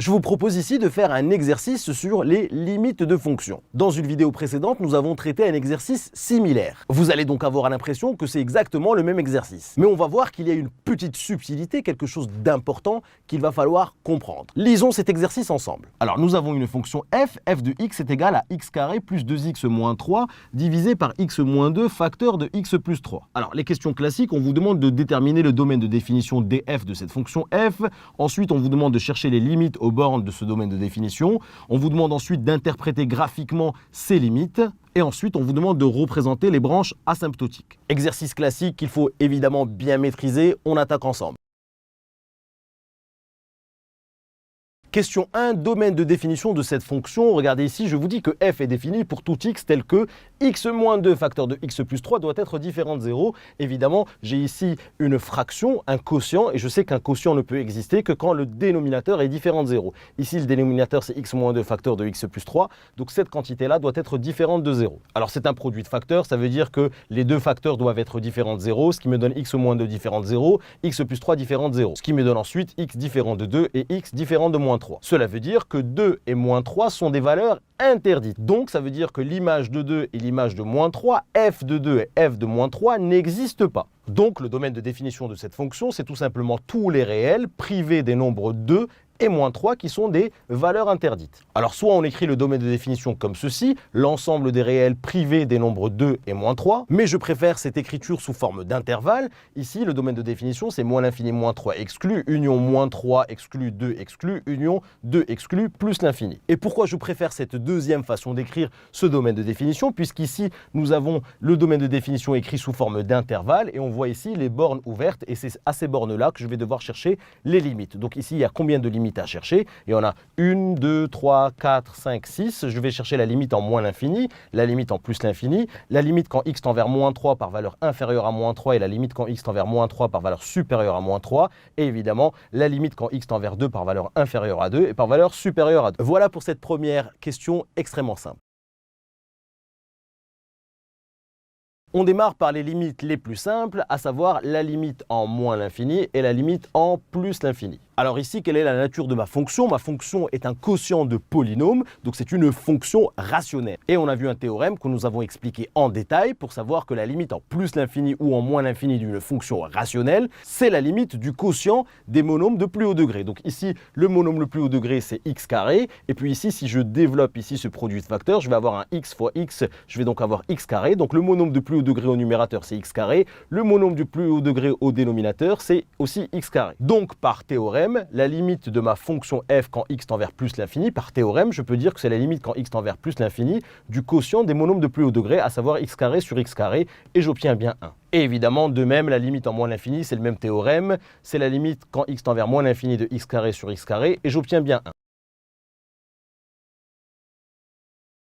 Je vous propose ici de faire un exercice sur les limites de fonctions. Dans une vidéo précédente, nous avons traité un exercice similaire. Vous allez donc avoir l'impression que c'est exactement le même exercice. Mais on va voir qu'il y a une petite subtilité, quelque chose d'important qu'il va falloir comprendre. Lisons cet exercice ensemble. Alors nous avons une fonction f de x est égal à x carré plus 2x moins 3 divisé par x moins 2 facteur de x plus 3. Alors les questions classiques, on vous demande de déterminer le domaine de définition df de cette fonction f. Ensuite, on vous demande de chercher les limites aux bornes de ce domaine de définition. On vous demande ensuite d'interpréter graphiquement ces limites. Et ensuite, on vous demande de représenter les branches asymptotiques. Exercice classique qu'il faut évidemment bien maîtriser. On attaque ensemble. Question 1, domaine de définition de cette fonction. Regardez ici, je vous dis que f est défini pour tout x tel que x moins 2 facteur de x plus 3 doit être différent de 0. Évidemment, j'ai ici une fraction, un quotient, et je sais qu'un quotient ne peut exister que quand le dénominateur est différent de 0. Ici, le dénominateur, c'est x moins 2 facteur de x plus 3, donc cette quantité-là doit être différente de 0. Alors, c'est un produit de facteurs, ça veut dire que les deux facteurs doivent être différents de 0, ce qui me donne x moins 2 différent de 0, x plus 3 différent de 0, ce qui me donne ensuite x différent de 2 et x différent de moins 3. Cela veut dire que 2 et moins 3 sont des valeurs interdites. Donc, ça veut dire que l'image de 2 et l'image de moins 3, f de 2 et f de moins 3 n'existent pas. Donc, le domaine de définition de cette fonction, c'est tout simplement tous les réels privés des nombres 2 et moins 3 qui sont des valeurs interdites. Alors, soit on écrit le domaine de définition comme ceci, l'ensemble des réels privés des nombres 2 et moins 3, mais je préfère cette écriture sous forme d'intervalle. Ici, le domaine de définition, c'est moins l'infini moins 3 exclu, union moins 3 exclu, 2 exclu, union 2 exclu, plus l'infini. Et pourquoi je préfère cette deuxième façon d'écrire ce domaine de définition? Puisqu'ici, nous avons le domaine de définition écrit sous forme d'intervalle, et on voit ici les bornes ouvertes, et c'est à ces bornes-là que je vais devoir chercher les limites. Donc ici, il y a combien de limites à chercher? Et on a 1, 2, 3, 4, 5, 6. Je vais chercher la limite en moins l'infini, la limite en plus l'infini, la limite quand x tend vers moins 3 par valeur inférieure à moins 3 et la limite quand x tend vers moins 3 par valeur supérieure à moins 3. Et évidemment, la limite quand x tend vers 2 par valeur inférieure à 2 et par valeur supérieure à 2. Voilà pour cette première question extrêmement simple. On démarre par les limites les plus simples, à savoir la limite en moins l'infini et la limite en plus l'infini. Alors ici, quelle est la nature de ma fonction? Ma fonction est un quotient de polynôme, donc c'est une fonction rationnelle. Et on a vu un théorème que nous avons expliqué en détail pour savoir que la limite en plus l'infini ou en moins l'infini d'une fonction rationnelle, c'est la limite du quotient des monômes de plus haut degré. Donc ici, le monôme le plus haut degré, c'est x carré. Et puis ici, si je développe ici ce produit de facteurs, je vais avoir un x fois x, je vais donc avoir x carré. Donc le monôme de plus haut degré au numérateur, c'est x carré. Le monôme du plus haut degré au dénominateur, c'est aussi x carré. Donc par théorème, la limite de ma fonction f quand x tend vers plus l'infini, par théorème, je peux dire que c'est la limite quand x tend vers plus l'infini du quotient des monômes de plus haut degré, à savoir x carré sur x carré, et j'obtiens bien 1. Et évidemment, de même, la limite en moins l'infini, c'est le même théorème, c'est la limite quand x tend vers moins l'infini de x carré sur x carré, et j'obtiens bien 1.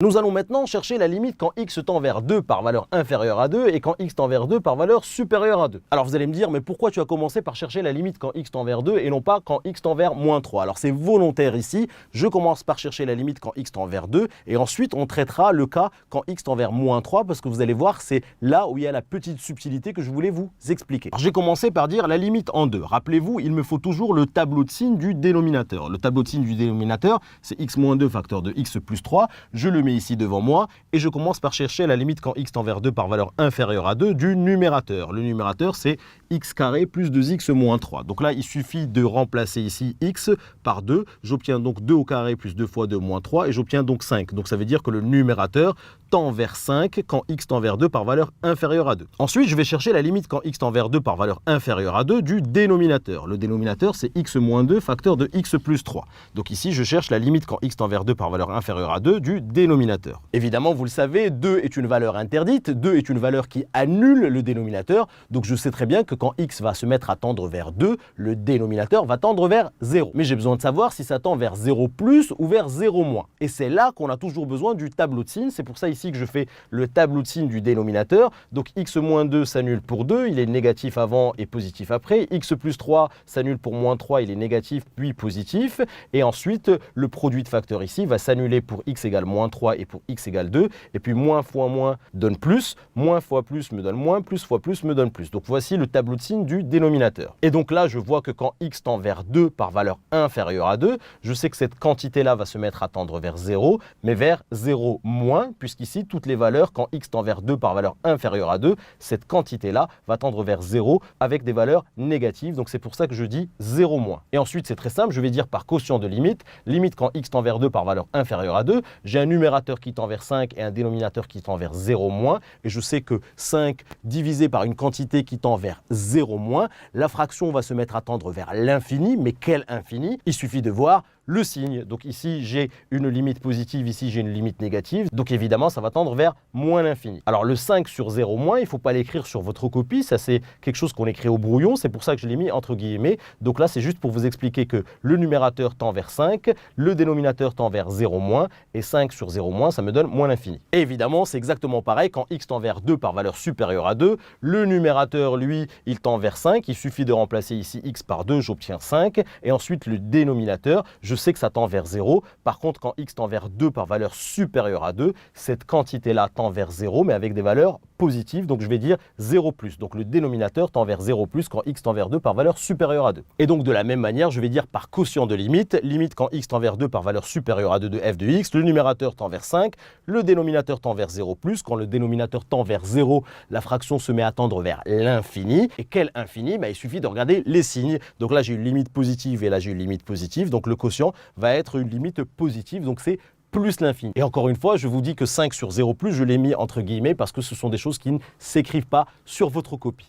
Nous allons maintenant chercher la limite quand x tend vers 2 par valeur inférieure à 2 et quand x tend vers 2 par valeur supérieure à 2. Alors vous allez me dire, mais pourquoi tu as commencé par chercher la limite quand x tend vers 2 et non pas quand x tend vers moins 3? Alors c'est volontaire ici, je commence par chercher la limite quand x tend vers 2 et ensuite on traitera le cas quand x tend vers moins 3 parce que vous allez voir, c'est là où il y a la petite subtilité que je voulais vous expliquer. J'ai commencé par dire la limite en 2. Rappelez-vous, il me faut toujours le tableau de signe du dénominateur. Le tableau de signe du dénominateur, c'est x moins 2 facteur de x plus 3. Je le mets ici devant moi et je commence par chercher la limite quand x tend vers 2 par valeur inférieure à 2 du numérateur. Le numérateur, c'est x carré plus 2x moins 3. Donc là, il suffit de remplacer ici x par 2. J'obtiens donc 2 au carré plus 2 fois 2 moins 3 et j'obtiens donc 5. Donc ça veut dire que le numérateur tend vers 5 quand x tend vers 2 par valeur inférieure à 2. Ensuite, je vais chercher la limite quand x tend vers 2 par valeur inférieure à 2 du dénominateur. Le dénominateur, c'est x moins 2 facteur de x plus 3. Donc ici, je cherche la limite quand x tend vers 2 par valeur inférieure à 2 du dénominateur. Évidemment, vous le savez, 2 est une valeur interdite, 2 est une valeur qui annule le dénominateur, donc je sais très bien que quand x va se mettre à tendre vers 2, le dénominateur va tendre vers 0. Mais j'ai besoin de savoir si ça tend vers 0 plus ou vers 0 moins. Et c'est là qu'on a toujours besoin du tableau de signes, c'est pour ça ici que je fais le tableau de signes du dénominateur. Donc x moins 2 s'annule pour 2, il est négatif avant et positif après, x plus 3 s'annule pour moins 3, il est négatif puis positif, et ensuite le produit de facteurs ici va s'annuler pour x égale moins 3 3 et pour x égale 2. Et puis moins fois moins donne plus, moins fois plus me donne moins, plus fois plus me donne plus. Donc voici le tableau de signes du dénominateur. Et donc là, je vois que quand x tend vers 2 par valeur inférieure à 2, je sais que cette quantité-là va se mettre à tendre vers 0, mais vers 0 moins, puisqu'ici, toutes les valeurs, quand x tend vers 2 par valeur inférieure à 2, cette quantité-là va tendre vers 0 avec des valeurs négatives. Donc c'est pour ça que je dis 0 moins. Et ensuite, c'est très simple, je vais dire par quotient de limite. Limite quand x tend vers 2 par valeur inférieure à 2, j'ai un numérateur qui tend vers 5 et un dénominateur qui tend vers 0 moins. Et je sais que 5 divisé par une quantité qui tend vers 0 moins, la fraction va se mettre à tendre vers l'infini. Mais quel infini? Il suffit de voir le signe. Donc ici, j'ai une limite positive, ici, j'ai une limite négative. Donc évidemment, ça va tendre vers moins l'infini. Alors le 5 sur 0 moins, il ne faut pas l'écrire sur votre copie. Ça, c'est quelque chose qu'on écrit au brouillon. C'est pour ça que je l'ai mis entre guillemets. Donc là, c'est juste pour vous expliquer que le numérateur tend vers 5, le dénominateur tend vers 0 moins, et 5 sur 0 moins, ça me donne moins l'infini. Et évidemment, c'est exactement pareil quand x tend vers 2 par valeur supérieure à 2. Le numérateur, lui, il tend vers 5. Il suffit de remplacer ici x par 2, j'obtiens 5. Et ensuite, le dénominateur, je sais que ça tend vers 0. Par contre, quand x tend vers 2 par valeur supérieure à 2, cette quantité-là tend vers 0, mais avec des valeurs positives. Donc, je vais dire 0 plus. Donc, le dénominateur tend vers 0 plus quand x tend vers 2 par valeur supérieure à 2. Et donc, de la même manière, je vais dire par quotient de limite. Limite quand x tend vers 2 par valeur supérieure à 2 de f de x. Le numérateur tend vers 5. Le dénominateur tend vers 0 plus. Quand le dénominateur tend vers 0, la fraction se met à tendre vers l'infini. Et quel infini? Il suffit de regarder les signes. Donc là, j'ai une limite positive et là, j'ai une limite positive. Donc, le quotient va être une limite positive, donc c'est plus l'infini. Et encore une fois, je vous dis que 5 sur 0 plus, je l'ai mis entre guillemets parce que ce sont des choses qui ne s'écrivent pas sur votre copie.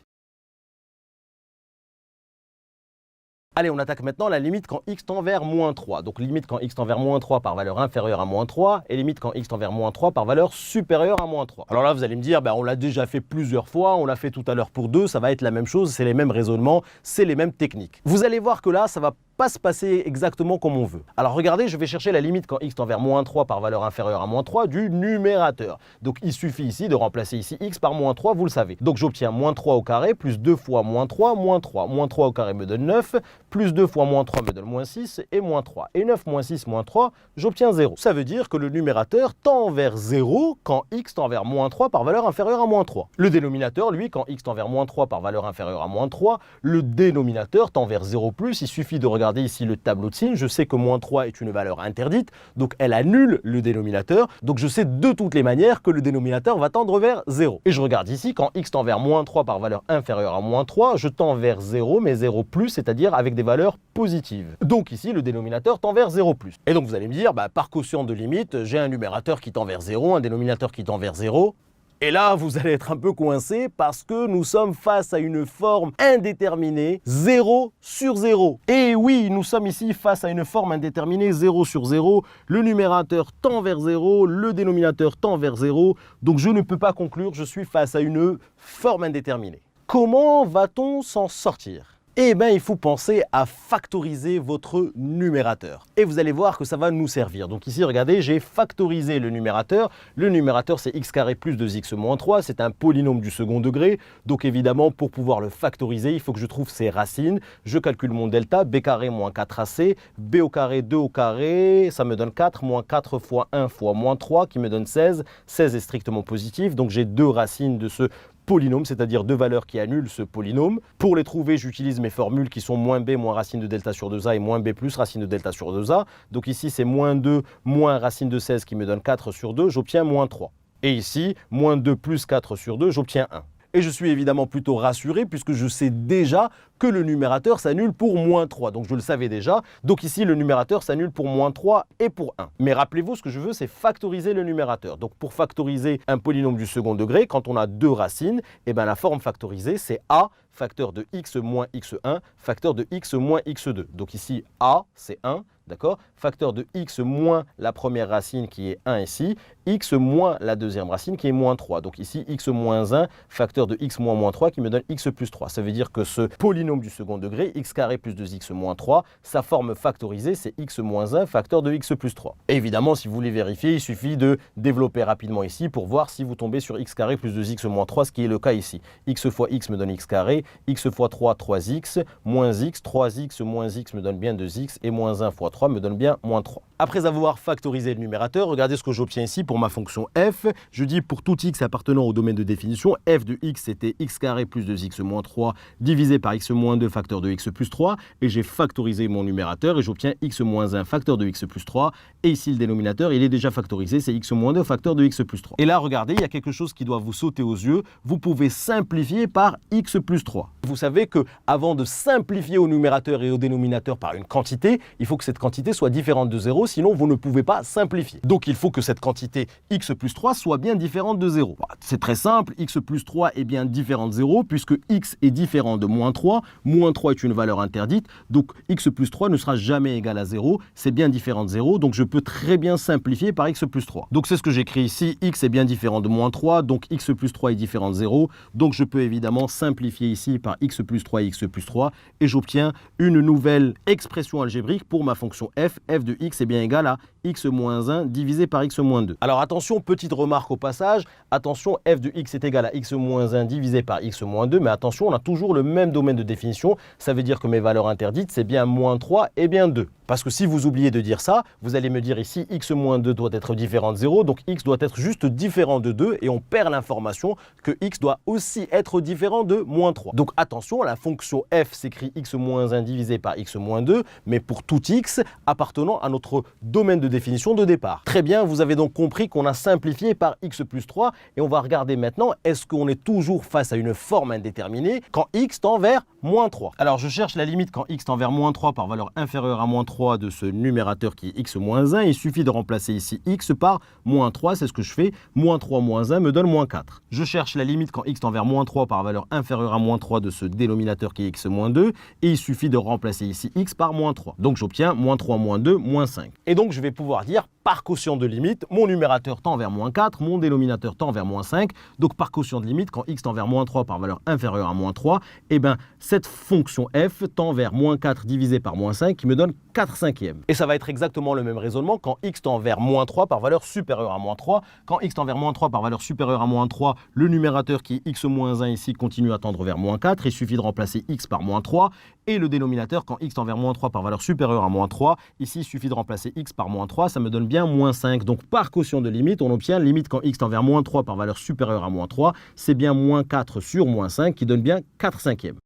Allez, on attaque maintenant la limite quand x tend vers moins 3. Donc limite quand x tend vers moins 3 par valeur inférieure à moins 3 et limite quand x tend vers moins 3 par valeur supérieure à moins 3. Alors là, vous allez me dire, on l'a déjà fait plusieurs fois, on l'a fait tout à l'heure pour 2, ça va être la même chose, c'est les mêmes raisonnements, c'est les mêmes techniques. Vous allez voir que là, ça va pas se passer exactement comme on veut. Alors regardez, je vais chercher la limite quand x tend vers moins 3 par valeur inférieure à moins 3 du numérateur. Donc il suffit ici de remplacer ici x par moins 3, vous le savez. Donc j'obtiens moins 3 au carré plus 2 fois moins 3, moins 3. Moins 3 au carré me donne 9, plus 2 fois moins 3 me donne moins 6 et moins 3. Et 9 moins 6 moins 3, j'obtiens 0. Ça veut dire que le numérateur tend vers 0 quand x tend vers moins 3 par valeur inférieure à moins 3. Le dénominateur, lui, quand x tend vers moins 3 par valeur inférieure à moins 3, le dénominateur tend vers 0 plus, il suffit de regarder ici le tableau de signes, je sais que moins 3 est une valeur interdite, donc elle annule le dénominateur, donc je sais de toutes les manières que le dénominateur va tendre vers 0. Et je regarde ici, quand x tend vers moins 3 par valeur inférieure à moins 3, je tends vers 0, mais 0 plus, c'est-à-dire avec des valeurs positives. Donc ici, le dénominateur tend vers 0 plus. Et donc vous allez me dire, par quotient de limite, j'ai un numérateur qui tend vers 0, un dénominateur qui tend vers 0, et là, vous allez être un peu coincé parce que nous sommes face à une forme indéterminée 0 sur 0. Et oui, nous sommes ici face à une forme indéterminée 0 sur 0. Le numérateur tend vers 0, le dénominateur tend vers 0. Donc je ne peux pas conclure, je suis face à une forme indéterminée. Comment va-t-on s'en sortir ? Eh bien, il faut penser à factoriser votre numérateur. Et vous allez voir que ça va nous servir. Donc ici, regardez, j'ai factorisé le numérateur. Le numérateur, c'est x carré plus 2x moins 3. C'est un polynôme du second degré. Donc évidemment, pour pouvoir le factoriser, il faut que je trouve ses racines. Je calcule mon delta, b carré moins 4ac, b au carré, 2 au carré, ça me donne 4, moins 4 fois 1 fois moins 3, qui me donne 16. 16 est strictement positif, donc j'ai deux racines de ce polynôme, c'est-à-dire deux valeurs qui annulent ce polynôme. Pour les trouver, j'utilise mes formules qui sont moins b moins racine de delta sur 2a et moins b plus racine de delta sur 2a. Donc ici, c'est moins 2 moins racine de 16 qui me donne 4 sur 2, j'obtiens moins 3. Et ici, moins 2 plus 4 sur 2, j'obtiens 1. Et je suis évidemment plutôt rassuré puisque je sais déjà que le numérateur s'annule pour moins 3. Donc je le savais déjà. Donc ici, le numérateur s'annule pour moins 3 et pour 1. Mais rappelez-vous, ce que je veux, c'est factoriser le numérateur. Donc pour factoriser un polynôme du second degré, quand on a deux racines, la forme factorisée, c'est a facteur de x moins x1, facteur de x moins x2. Donc ici, a, c'est 1. D'accord? Facteur de x moins la première racine qui est 1 ici, x moins la deuxième racine qui est moins 3. Donc ici, x moins 1, facteur de x moins moins 3 qui me donne x plus 3. Ça veut dire que ce polynôme du second degré, x carré plus 2x moins 3, sa forme factorisée, c'est x moins 1, facteur de x plus 3. Et évidemment, si vous voulez vérifier, il suffit de développer rapidement ici pour voir si vous tombez sur x carré plus 2x moins 3, ce qui est le cas ici. X fois x me donne x carré, x fois 3, 3x, moins x, 3x moins x me donne bien 2x, et moins 1 fois 3 me donne bien moins 3. Après avoir factorisé le numérateur, regardez ce que j'obtiens ici pour ma fonction f. Je dis pour tout x appartenant au domaine de définition, f de x c'était x carré plus 2x moins 3 divisé par x moins 2 facteur de x plus 3. Et j'ai factorisé mon numérateur et j'obtiens x moins 1 facteur de x plus 3. Et ici le dénominateur, il est déjà factorisé, c'est x moins 2 facteur de x plus 3. Et là, regardez, il y a quelque chose qui doit vous sauter aux yeux. Vous pouvez simplifier par x plus 3. Vous savez que avant de simplifier au numérateur et au dénominateur par une quantité, il faut que cette quantité soit différente de 0. Sinon vous ne pouvez pas simplifier. Donc il faut que cette quantité x plus 3 soit bien différente de 0. C'est très simple, x plus 3 est bien différent de 0 puisque x est différent de moins 3. Moins 3 est une valeur interdite, donc x plus 3 ne sera jamais égal à 0. C'est bien différent de 0, donc je peux très bien simplifier par x plus 3. Donc c'est ce que j'écris ici, x est bien différent de moins 3, donc x plus 3 est différent de 0. Donc je peux évidemment simplifier ici par x plus 3 et x plus 3 et j'obtiens une nouvelle expression algébrique pour ma fonction f. F de x est bien égal à x moins 1 divisé par x moins 2. Alors attention, petite remarque au passage, attention, f de x est égal à x moins 1 divisé par x moins 2, mais attention, on a toujours le même domaine de définition, ça veut dire que mes valeurs interdites, c'est bien moins 3 et bien 2. Parce que si vous oubliez de dire ça, vous allez me dire ici x moins 2 doit être différent de 0, donc x doit être juste différent de 2 et on perd l'information que x doit aussi être différent de moins 3. Donc attention, la fonction f s'écrit x moins 1 divisé par x moins 2, mais pour tout x appartenant à notre domaine de définition de départ. Très bien, vous avez donc compris qu'on a simplifié par x plus 3 et on va regarder maintenant, est-ce qu'on est toujours face à une forme indéterminée quand x tend vers moins 3. Alors je cherche la limite quand x tend vers moins 3 par valeur inférieure à moins 3 de ce numérateur qui est x moins 1. Il suffit de remplacer ici x par moins 3, c'est ce que je fais. Moins 3 moins 1 me donne moins 4. Je cherche la limite quand x tend vers moins 3 par valeur inférieure à moins 3 de ce dénominateur qui est x moins 2. Et il suffit de remplacer ici x par moins 3. Donc j'obtiens moins 3 moins 2 moins 5. Et donc je vais pouvoir dire par quotient de limite, mon numérateur tend vers moins 4, mon dénominateur tend vers moins 5. Donc par quotient de limite, quand x tend vers moins 3 par valeur inférieure à moins 3, eh bien cette fonction f tend vers moins 4 divisé par moins 5 qui me donne 4 cinquièmes. Et ça va être exactement le même raisonnement quand x tend vers moins 3 par valeur supérieure à moins 3. Quand x tend vers moins 3 par valeur supérieure à moins 3, le numérateur qui est x moins 1 ici continue à tendre vers moins 4. Il suffit de remplacer x par moins 3. Et le dénominateur, quand x tend vers moins 3 par valeur supérieure à moins 3, ici il suffit de remplacer x par moins 3, ça me donne bien moins 5. Donc par quotient de limite, on obtient limite quand x tend vers moins 3 par valeur supérieure à moins 3, c'est bien moins 4 sur moins 5 qui donne bien 4 cinquièmes.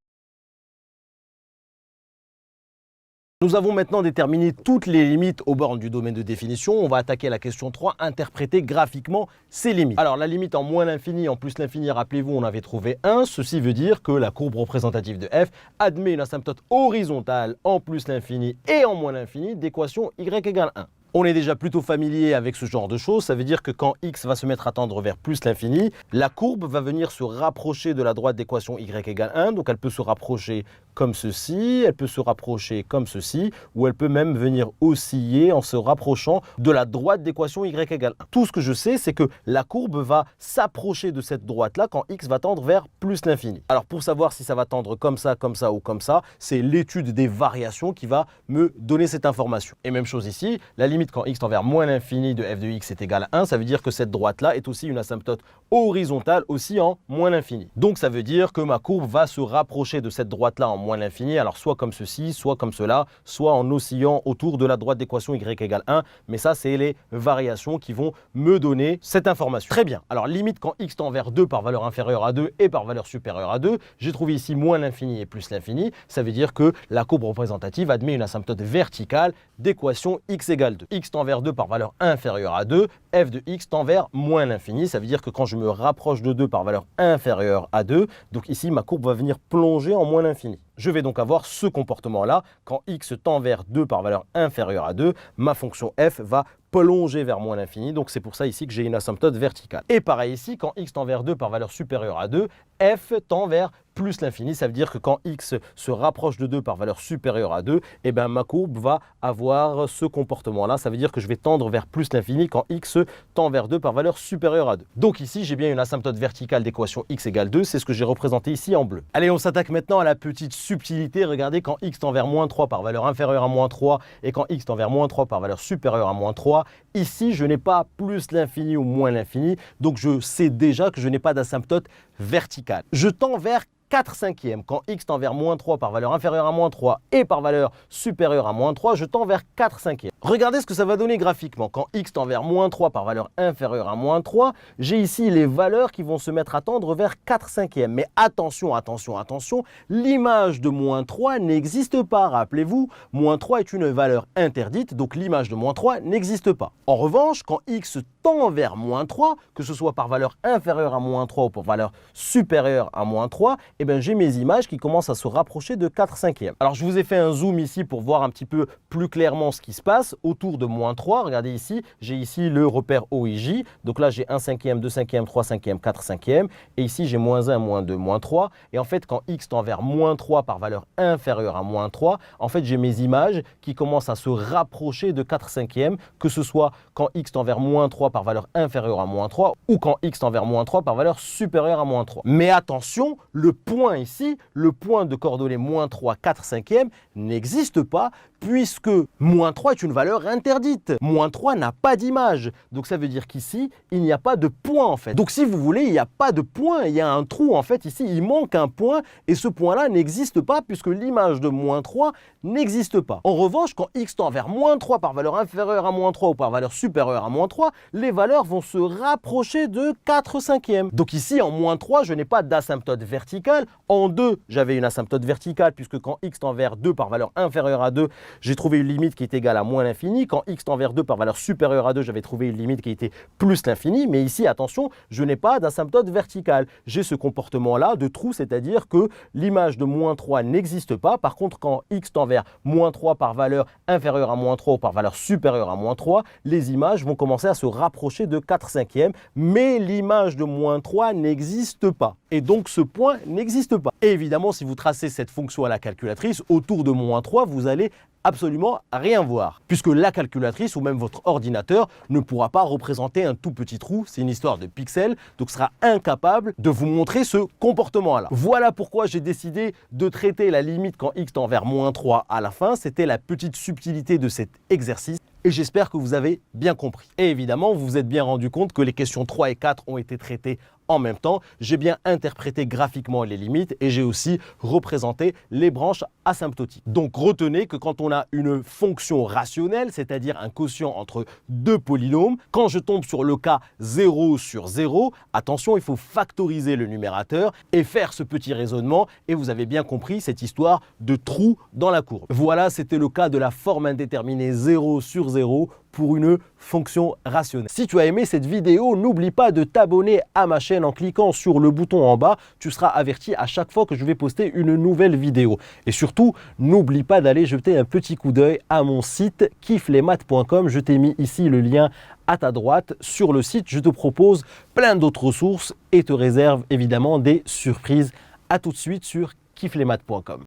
Nous avons maintenant déterminé toutes les limites aux bornes du domaine de définition. On va attaquer la question 3, interpréter graphiquement ces limites. Alors la limite en moins l'infini, en plus l'infini, rappelez-vous, on avait trouvé 1. Ceci veut dire que la courbe représentative de f admet une asymptote horizontale en plus l'infini et en moins l'infini d'équation y égale 1. On est déjà plutôt familier avec ce genre de choses, ça veut dire que quand x va se mettre à tendre vers plus l'infini, la courbe va venir se rapprocher de la droite d'équation y égale 1, donc elle peut se rapprocher comme ceci, elle peut se rapprocher comme ceci, ou elle peut même venir osciller en se rapprochant de la droite d'équation y égale 1. Tout ce que je sais, c'est que la courbe va s'approcher de cette droite-là quand x va tendre vers plus l'infini. Alors pour savoir si ça va tendre comme ça ou comme ça, c'est l'étude des variations qui va me donner cette information. Et même chose ici, la limite quand x tend vers moins l'infini de f de x est égal à 1, ça veut dire que cette droite-là est aussi une asymptote horizontale aussi en moins l'infini. Donc ça veut dire que ma courbe va se rapprocher de cette droite-là en moins l'infini, alors soit comme ceci, soit comme cela, soit en oscillant autour de la droite d'équation y égale 1, mais ça c'est les variations qui vont me donner cette information. Très bien, alors limite quand x tend vers 2 par valeur inférieure à 2 et par valeur supérieure à 2, j'ai trouvé ici moins l'infini et plus l'infini, ça veut dire que la courbe représentative admet une asymptote verticale d'équation x égale 2. X tend vers 2 par valeur inférieure à 2, f de x tend vers moins l'infini, ça veut dire que quand je me rapproche de 2 par valeur inférieure à 2, donc ici ma courbe va venir plonger en moins l'infini. Je vais donc avoir ce comportement-là, quand x tend vers 2 par valeur inférieure à 2, ma fonction f va plonger vers moins l'infini, donc c'est pour ça ici que j'ai une asymptote verticale. Et pareil ici, quand x tend vers 2 par valeur supérieure à 2, f tend vers plus l'infini, ça veut dire que quand x se rapproche de 2 par valeur supérieure à 2, eh ben, ma courbe va avoir ce comportement-là, ça veut dire que je vais tendre vers plus l'infini quand x tend vers 2 par valeur supérieure à 2. Donc ici, j'ai bien une asymptote verticale d'équation x égale 2, c'est ce que j'ai représenté ici en bleu. Allez, on s'attaque maintenant à la petite subtilité, regardez quand x tend vers moins 3 par valeur inférieure à moins 3 et quand x tend vers moins 3 par valeur supérieure à moins 3, ici, je n'ai pas plus l'infini ou moins l'infini, donc je sais déjà que je n'ai pas d'asymptote verticale. Je tends vers 4 cinquièmes. Quand x tend vers moins 3 par valeur inférieure à moins 3 et par valeur supérieure à moins 3, je tends vers 4 cinquièmes. Regardez ce que ça va donner graphiquement. Quand x tend vers moins 3 par valeur inférieure à moins 3, j'ai ici les valeurs qui vont se mettre à tendre vers 4 cinquièmes. Mais attention, attention, attention, l'image de moins 3 n'existe pas. Rappelez-vous, moins 3 est une valeur interdite, donc l'image de moins 3 n'existe pas. En revanche, quand x tend vers moins 3, que ce soit par valeur inférieure à moins 3 ou par valeur supérieure à moins 3, eh bien, j'ai mes images qui commencent à se rapprocher de 4 cinquièmes. Alors, je vous ai fait un zoom ici pour voir un petit peu plus clairement ce qui se passe autour de moins 3. Regardez ici, j'ai ici le repère O et J. Donc là, j'ai 1 cinquième, 2 cinquièmes, 3 cinquièmes, 4 cinquièmes. Et ici, j'ai moins 1, moins 2, moins 3. Et en fait, quand x tend vers moins 3 par valeur inférieure à moins 3, en fait, j'ai mes images qui commencent à se rapprocher de 4 cinquièmes, que ce soit quand x tend vers moins 3 par valeur inférieure à moins 3 ou quand x tend vers moins 3 par valeur supérieure à moins 3. Mais attention, le point ici, le point de coordonnées moins 3, 4 cinquièmes n'existe pas puisque moins 3 est une valeur interdite. Moins 3 n'a pas d'image. Donc ça veut dire qu'ici, il n'y a pas de point en fait. Donc si vous voulez, il n'y a pas de point, il y a un trou en fait. Ici, il manque un point et ce point-là n'existe pas puisque l'image de moins 3 n'existe pas. En revanche, quand x tend vers moins 3 par valeur inférieure à moins 3 ou par valeur supérieure à moins 3, les valeurs vont se rapprocher de 4 cinquièmes. Donc ici, en moins 3, je n'ai pas d'asymptote verticale. En 2, j'avais une asymptote verticale puisque quand x tend vers 2 par valeur inférieure à 2, j'ai trouvé une limite qui est égale à moins l'infini. Quand x tend vers 2 par valeur supérieure à 2, j'avais trouvé une limite qui était plus l'infini. Mais ici, attention, je n'ai pas d'asymptote verticale. J'ai ce comportement-là de trou, c'est-à-dire que l'image de moins 3 n'existe pas. Par contre, quand x tend vers moins 3 par valeur inférieure à moins 3 ou par valeur supérieure à moins 3, les images vont commencer à se rapprocher de 4 cinquièmes. Mais l'image de moins 3 n'existe pas. Et donc, ce point n'existe pas. Et évidemment, si vous tracez cette fonction à la calculatrice, autour de moins 3, vous allez absolument rien voir, puisque la calculatrice ou même votre ordinateur ne pourra pas représenter un tout petit trou, c'est une histoire de pixels, donc sera incapable de vous montrer ce comportement-là. Voilà pourquoi j'ai décidé de traiter la limite quand x tend vers moins 3 à la fin, c'était la petite subtilité de cet exercice. Et j'espère que vous avez bien compris. Et évidemment, vous vous êtes bien rendu compte que les questions 3 et 4 ont été traitées en même temps. J'ai bien interprété graphiquement les limites et j'ai aussi représenté les branches asymptotiques. Donc retenez que quand on a une fonction rationnelle, c'est-à-dire un quotient entre deux polynômes, quand je tombe sur le cas 0 sur 0, attention, il faut factoriser le numérateur et faire ce petit raisonnement. Et vous avez bien compris cette histoire de trou dans la courbe. Voilà, c'était le cas de la forme indéterminée 0 sur 0 pour une fonction rationnelle. Si tu as aimé cette vidéo, n'oublie pas de t'abonner à ma chaîne en cliquant sur le bouton en bas. Tu seras averti à chaque fois que je vais poster une nouvelle vidéo. Et surtout, n'oublie pas d'aller jeter un petit coup d'œil à mon site kifflesmaths.com. Je t'ai mis ici le lien à ta droite. Sur le site, je te propose plein d'autres ressources et te réserve évidemment des surprises. À tout de suite sur kifflesmaths.com.